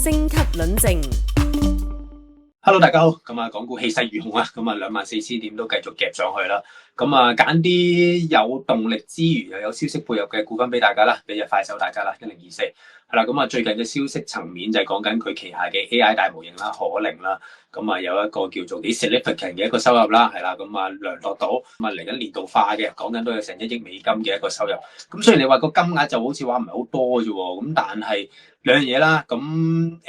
星級論證。Hello，大家好，港股氣勢如虹啊，24,000點都繼續夾上去啦。揀啲有動力之餘又有消息配合嘅股份俾大家啦，俾隻快手大家啦，1024係啦。最近嘅消息層面就係講緊佢旗下嘅 AI 大模型啦，可伶啦，有一個叫做幾 significant 嘅一個收入啦，係啦，量度到嚟緊年度化嘅，講緊都有成1億美金嘅一個收入。咁雖然你話個金額就好似話唔係好多啫喎，咁但係兩樣嘢啦，嚟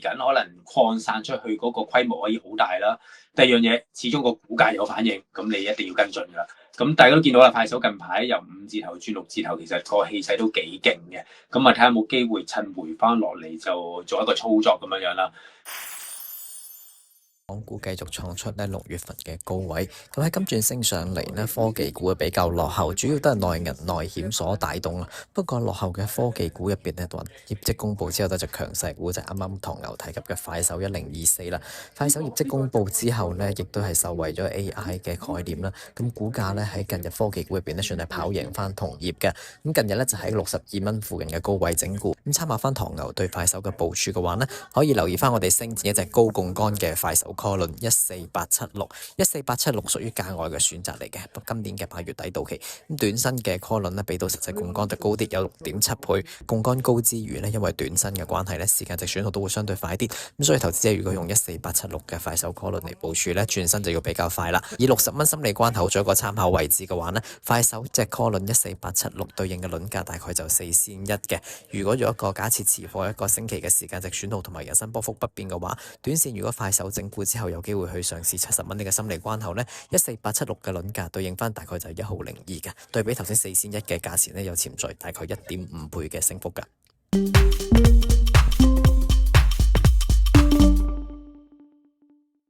緊可能擴散出去嗰個規模可以好大啦。第二樣嘢，始終個股價有反應，咁你一定要跟進㗎啦。咁大家都見到啦，快手近排由5字頭轉6字頭，其實個氣勢都幾勁嘅。睇下有冇機會趁回翻落嚟就做一個操作咁樣啦。港股繼續創出咧6月份嘅高位，咁喺今轉升上嚟咧，科技股比較落後，主要都係內銀內險所帶動啦。不過落後嘅科技股入邊咧，業績公布之後，得隻強勢股就係啱啱唐牛提及嘅快手1024啦。快手業績公布之後咧，亦都係受惠咗 AI 嘅概念啦。咁股價咧喺近日科技股入邊咧，算係跑贏翻同業嘅。咁近日咧就喺62蚊附近嘅高位整固。咁參考翻唐牛對快手嘅部署嘅話呢，可以留意翻我哋星展一隻高槓桿嘅快手14876屬於價外嘅選擇嚟嘅，今年嘅8月底到期。咁短身嘅 call 輪咧，比到實際槓桿就高啲，有6.7倍。槓桿高之餘呢，因為短身嘅關係呢，時間值損耗都會相對快啲。咁所以投資者如果用14876嘅快手 call 輪嚟部署呢，轉身就要比較快啦。以60蚊心理關口做一個參考位置嘅話呢，快手隻 call 輪14876對應嘅輪價大概就4仙1嘅。如果有一個假設持貨1個星期嘅時間值損耗同埋人生波幅不變嘅話，短線如果快手整固之後有機會去嘗試70蚊呢個心理關口呢，14876嘅輪價對應翻大概就係1毫02嘅，對比頭先4仙1嘅價錢呢，有潛在大概1.5倍嘅升幅㗎。